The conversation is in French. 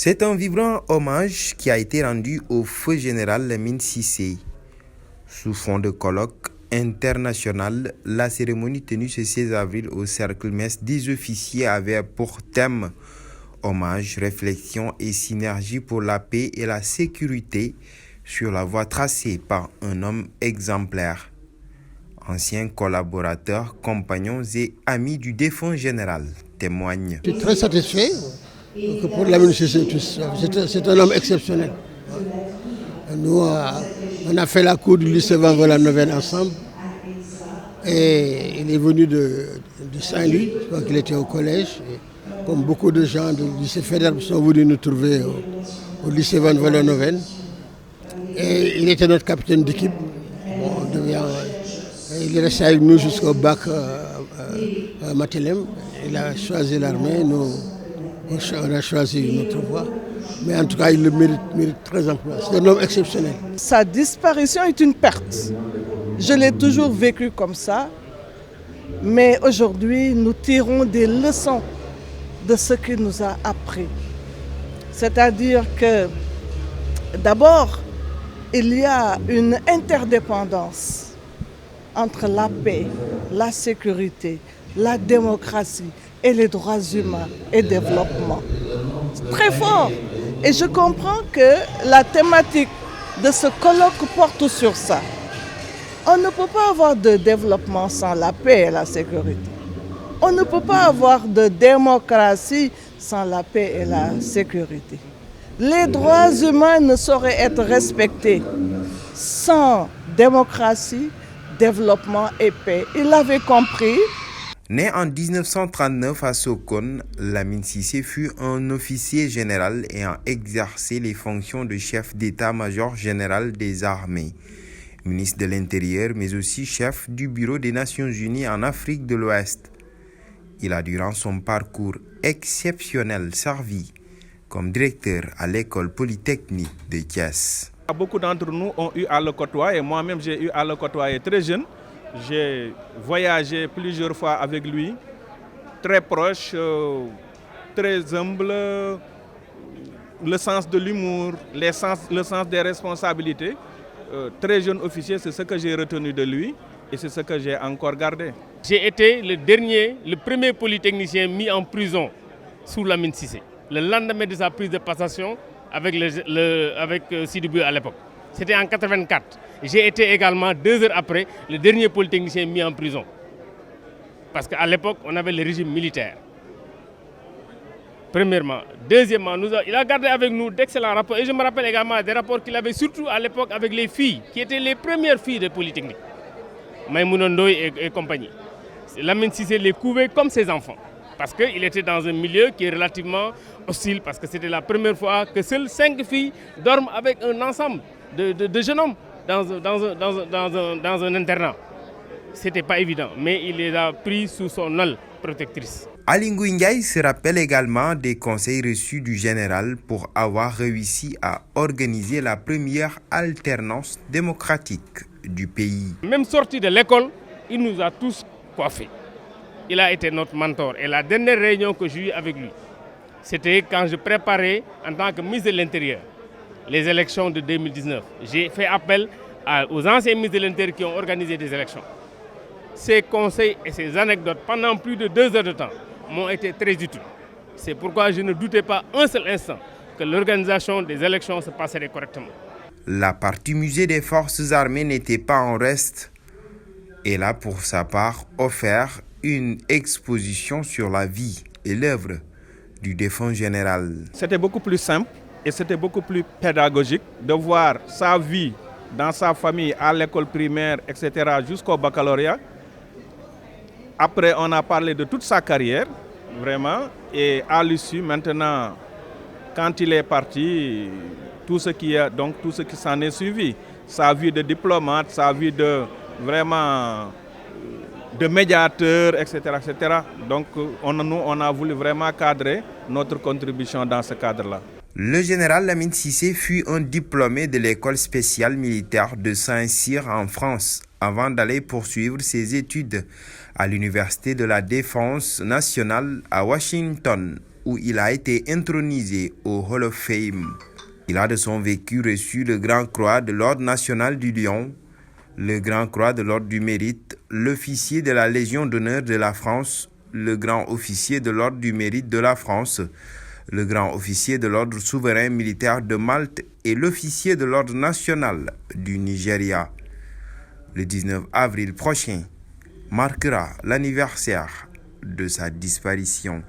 C'est un vibrant hommage qui a été rendu au feu général Lamine Cissé. Sous fond de colloque international, la cérémonie tenue ce 16 avril au Cercle Mess des officiers avait pour thème hommage, réflexion et synergie pour la paix et la sécurité sur la voie tracée par un homme exemplaire. Anciens collaborateurs, compagnons et amis du défunt général témoignent. Je suis très satisfait que pour Lamine Cissé, c'est un homme exceptionnel. Nous, on a fait la cour du lycée Van Vollenhoven ensemble et il est venu de Saint-Louis, je crois qu'il était au collège. Et comme beaucoup de gens du lycée Faidherbe sont venus nous trouver au lycée Van Vollenhoven. Et il était notre capitaine d'équipe. Il est resté avec nous jusqu'au bac à Matelem. Il a choisi l'armée, nous on a choisi notre voie. Mais en tout cas, il le mérite très amplement. C'est un homme exceptionnel. Sa disparition est une perte. Je l'ai toujours vécu comme ça. Mais aujourd'hui, nous tirons des leçons de ce qu'il nous a appris. C'est-à-dire que, d'abord, il y a une interdépendance entre la paix, la sécurité, la démocratie et les droits humains et le développement. C'est très fort. Et je comprends que la thématique de ce colloque porte sur ça. On ne peut pas avoir de développement sans la paix et la sécurité. On ne peut pas avoir de démocratie sans la paix et la sécurité. Les droits humains ne sauraient être respectés sans démocratie, développement et paix. Il l'avait compris. Né en 1939 à Sokone, Lamine Cissé fut un officier général ayant exercé les fonctions de chef d'état-major général des armées, ministre de l'Intérieur, mais aussi chef du Bureau des Nations Unies en Afrique de l'Ouest. Il a, durant son parcours exceptionnel, servi comme directeur à l'école polytechnique de Thiès. Beaucoup d'entre nous ont eu à le côtoyer, et moi-même j'ai eu à le côtoyer très jeune. J'ai voyagé plusieurs fois avec lui, très proche, très humble, le sens de l'humour, le sens des responsabilités. Très jeune officier, c'est ce que j'ai retenu de lui et c'est ce que j'ai encore gardé. J'ai été le premier polytechnicien mis en prison sous Lamine Cissé, le lendemain de sa prise de passation avec Sidi Bouya à l'époque. C'était en 1984. J'ai été également, 2 heures après, le dernier polytechnicien mis en prison. Parce qu'à l'époque, on avait le régime militaire. Premièrement. Deuxièmement, il a gardé avec nous d'excellents rapports. Et je me rappelle également des rapports qu'il avait surtout à l'époque avec les filles, qui étaient les premières filles de Polytechnique. Maïmouna Ndoye et compagnie. Lamine Cissé les couvait comme ses enfants. Parce qu'il était dans un milieu qui est relativement hostile. Parce que c'était la première fois que seules 5 filles dorment avec un ensemble de jeunes hommes dans un internat. C'était pas évident, mais il les a pris sous son aile protectrice. Aly Ngouille Ndiaye se rappelle également des conseils reçus du général pour avoir réussi à organiser la première alternance démocratique du pays. Même sorti de l'école, il nous a tous coiffés. Il a été notre mentor. Et la dernière réunion que j'ai eue avec lui, c'était quand je préparais en tant que ministre de l'Intérieur les élections de 2019. J'ai fait appel aux anciens ministres de l'Intérieur qui ont organisé des élections. Ces conseils et ces anecdotes pendant plus de 2 heures de temps m'ont été très utiles. C'est pourquoi je ne doutais pas un seul instant que l'organisation des élections se passerait correctement. La partie musée des forces armées n'était pas en reste. Elle a pour sa part offert une exposition sur la vie et l'œuvre du défunt général. C'était beaucoup plus simple et c'était beaucoup plus pédagogique de voir sa vie dans sa famille, à l'école primaire, etc. jusqu'au baccalauréat. Après, on a parlé de toute sa carrière, vraiment, et à l'issue, maintenant, quand il est parti, tout ce qui s'en est suivi, sa vie de diplomate, sa vie de médiateur, etc., etc. Donc, on a voulu vraiment cadrer notre contribution dans ce cadre-là. Le général Lamine Cissé fut un diplômé de l'école spéciale militaire de Saint-Cyr en France, avant d'aller poursuivre ses études à l'Université de la Défense nationale à Washington, où il a été intronisé au Hall of Fame. Il a de son vécu reçu le Grand Croix de l'Ordre national du Lion, le Grand Croix de l'Ordre du Mérite, l'Officier de la Légion d'honneur de la France, le Grand Officier de l'Ordre du Mérite de la France, le Grand Officier de l'Ordre souverain militaire de Malte et l'Officier de l'Ordre national du Nigeria. Le 19 avril prochain marquera l'anniversaire de sa disparition.